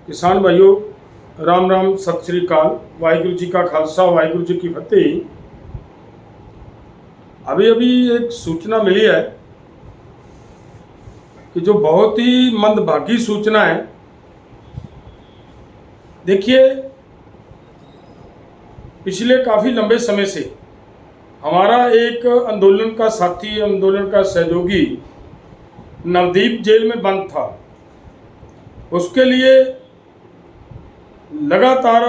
किसान भाइयों, राम राम, सत श्री अकाल। वाहिगुरु जी का खालसा, वाहिगुरु जी की फतेह। अभी अभी एक सूचना मिली है कि जो बहुत ही मंदभागी सूचना है। देखिए, पिछले काफ़ी लंबे समय से हमारा एक आंदोलन का साथी, आंदोलन का सहयोगी नवदीप जेल में बंद था। उसके लिए लगातार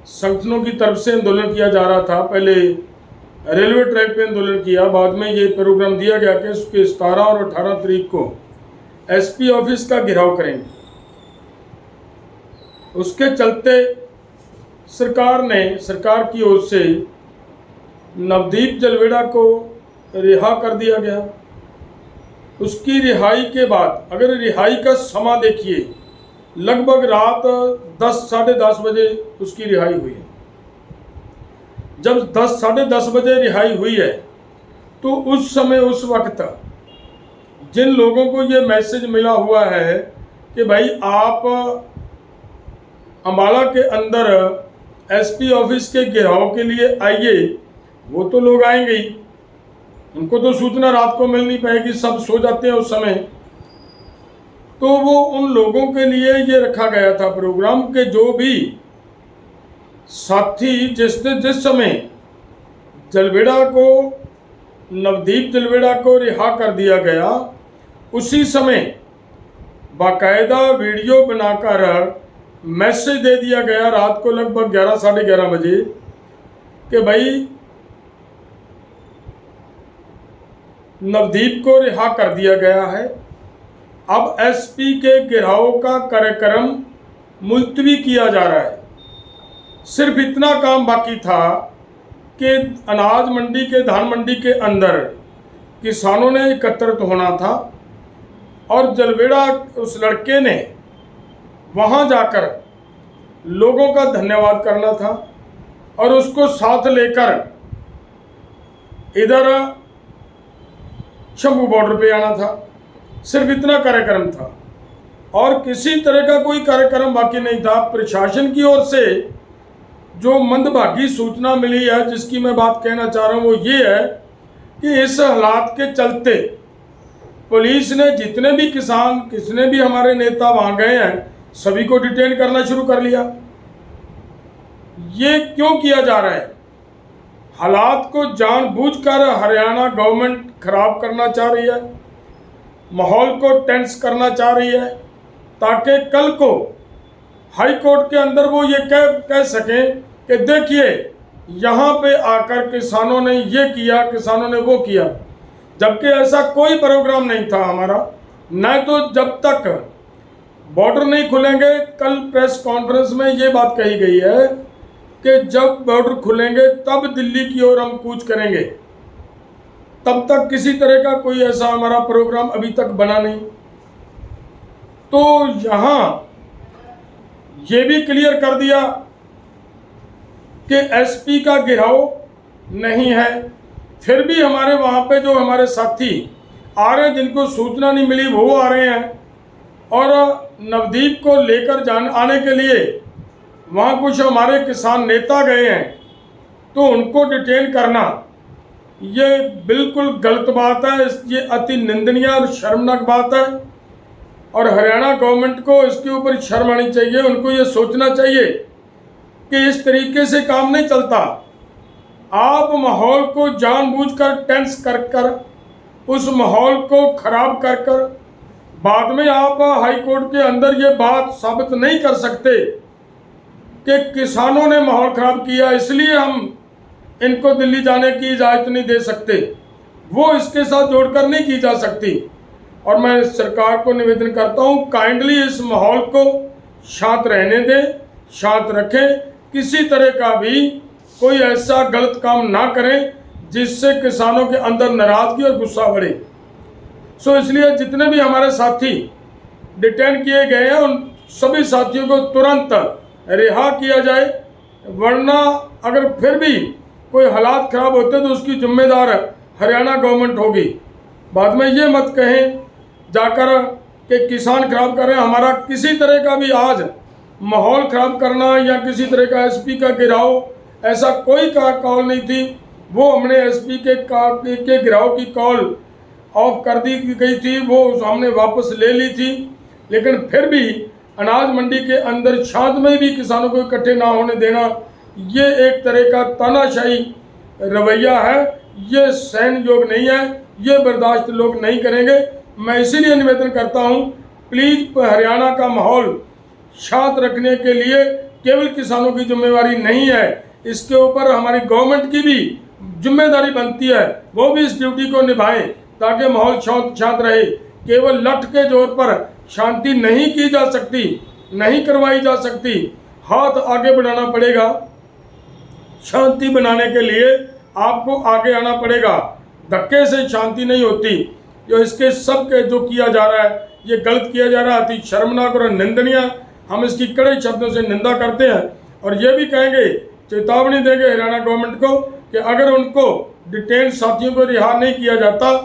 संगठनों की तरफ से आंदोलन किया जा रहा था। पहले रेलवे ट्रैक पे आंदोलन किया, बाद में ये प्रोग्राम दिया गया कि उसके 17 और 18 तारीख को एसपी ऑफिस का घेराव करेंगे। उसके चलते सरकार की ओर से नवदीप जलवेड़ा को रिहा कर दिया गया। उसकी रिहाई के बाद, अगर रिहाई का समा देखिए, लगभग रात 10 साढ़े 10 बजे उसकी रिहाई हुई है। जब 10 साढ़े 10 बजे रिहाई हुई है तो उस समय, उस वक्त जिन लोगों को ये मैसेज मिला हुआ है कि भाई आप अम्बाला के अंदर एसपी ऑफिस के घेराव के लिए आइए, वो तो लोग आएंगे ही। उनको तो सूचना रात को मिल नहीं पाएगी, सब सो जाते हैं उस समय। तो वो उन लोगों के लिए ये रखा गया था प्रोग्राम के जो भी साथी, जिस समय जलवेड़ा को, नवदीप जलवेड़ा को रिहा कर दिया गया, उसी समय बाकायदा वीडियो बनाकर मैसेज दे दिया गया रात को लगभग 11 साढ़े 11 बजे कि भाई नवदीप को रिहा कर दिया गया है, अब एसपी के घेराव का कार्यक्रम मुलतवी किया जा रहा है। सिर्फ इतना काम बाकी था कि अनाज मंडी के, धान मंडी के अंदर किसानों ने एकत्रित होना था और जलवेड़ा, उस लड़के ने वहाँ जाकर लोगों का धन्यवाद करना था और उसको साथ लेकर इधर शंभू बॉर्डर पे आना था। सिर्फ इतना कार्यक्रम था और किसी तरह का कोई कार्यक्रम बाकी नहीं था। प्रशासन की ओर से जो मंदभागी सूचना मिली है, जिसकी मैं बात कहना चाह रहा हूँ, वो ये है कि इस हालात के चलते पुलिस ने जितने भी किसान, कितने भी हमारे नेता वहाँ गए हैं, सभी को डिटेन करना शुरू कर लिया। ये क्यों किया जा रहा है? हालात को जानबूझकर हरियाणा गवर्नमेंट खराब करना चाह रही है, माहौल को टेंस करना चाह रही है, ताकि कल को हाई कोर्ट के अंदर वो ये कह सकें कि देखिए यहाँ पे आकर किसानों ने ये किया, किसानों ने वो किया, जबकि ऐसा कोई प्रोग्राम नहीं था हमारा। न तो जब तक बॉर्डर नहीं खुलेंगे, कल प्रेस कॉन्फ्रेंस में ये बात कही गई है कि जब बॉर्डर खुलेंगे तब दिल्ली की ओर हम कूच करेंगे, तब तक किसी तरह का कोई ऐसा हमारा प्रोग्राम अभी तक बना नहीं। तो यहाँ ये भी क्लियर कर दिया कि एसपी का घेराव नहीं है। फिर भी हमारे वहाँ पे जो हमारे साथी आ रहे हैं, जिनको सूचना नहीं मिली, वो आ रहे हैं और नवदीप को लेकर आने के लिए वहाँ कुछ हमारे किसान नेता गए हैं, तो उनको डिटेन करना ये बिल्कुल गलत बात है। ये अति निंदनीय और शर्मनाक बात है और हरियाणा गवर्नमेंट को इसके ऊपर शर्म आनी चाहिए। उनको ये सोचना चाहिए कि इस तरीके से काम नहीं चलता। आप माहौल को जानबूझकर टेंस कर उस माहौल को खराब कर बाद में आप हाई कोर्ट के अंदर ये बात साबित नहीं कर सकते कि किसानों ने माहौल खराब किया, इसलिए हम इनको दिल्ली जाने की इजाज़त नहीं दे सकते। वो इसके साथ जोड़कर नहीं की जा सकती। और मैं सरकार को निवेदन करता हूँ, काइंडली इस माहौल को शांत रहने दें, शांत रखें, किसी तरह का भी कोई ऐसा गलत काम ना करें जिससे किसानों के अंदर नाराज़गी और गुस्सा बढ़े। इसलिए जितने भी हमारे साथी डिटेन किए गए हैं, उन सभी साथियों को तुरंत रिहा किया जाए, वरना अगर फिर भी कोई हालात खराब होते तो उसकी जिम्मेदार हरियाणा गवर्नमेंट होगी। बाद में ये मत कहें जाकर कि किसान खराब कर रहे हैं। हमारा किसी तरह का भी आज माहौल ख़राब करना या किसी तरह का एसपी का गिराव, ऐसा कोई कॉल नहीं थी। वो हमने एसपी के गिराव की कॉल ऑफ कर दी गई थी, वो हमने वापस ले ली थी। लेकिन फिर भी अनाज मंडी के अंदर शांतमय भी किसानों को इकट्ठे ना होने देना, ये एक तरह का तानाशाही रवैया है। ये सहन योग नहीं है, ये बर्दाश्त लोग नहीं करेंगे। मैं इसीलिए निवेदन करता हूँ, प्लीज़ हरियाणा का माहौल शांत रखने के लिए केवल किसानों की जिम्मेवारी नहीं है, इसके ऊपर हमारी गवर्नमेंट की भी जिम्मेदारी बनती है। वो भी इस ड्यूटी को निभाएं ताकि माहौल शांत रहे। केवल लठ के जोर पर शांति नहीं की जा सकती, नहीं करवाई जा सकती। हाथ आगे बढ़ाना पड़ेगा। शांति बनाने के लिए आपको आगे आना पड़ेगा। धक्के से शांति नहीं होती। जो इसके सब के जो किया जा रहा है, ये गलत किया जा रहा है, अति शर्मनाक और निंदनीय। हम इसकी कड़े शब्दों से निंदा करते हैं और ये भी कहेंगे, चेतावनी देंगे हरियाणा गवर्नमेंट को कि अगर उनको डिटेन साथियों को रिहा नहीं किया जाता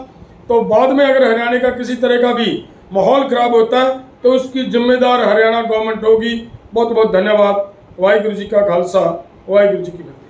तो बाद में अगर हरियाणा का किसी तरह का भी माहौल खराब होता है तो उसकी जिम्मेदार हरियाणा गवर्नमेंट होगी। बहुत बहुत धन्यवाद। वाहिगुरु जी का खालसा, वाहिगुरु जी की फतेह।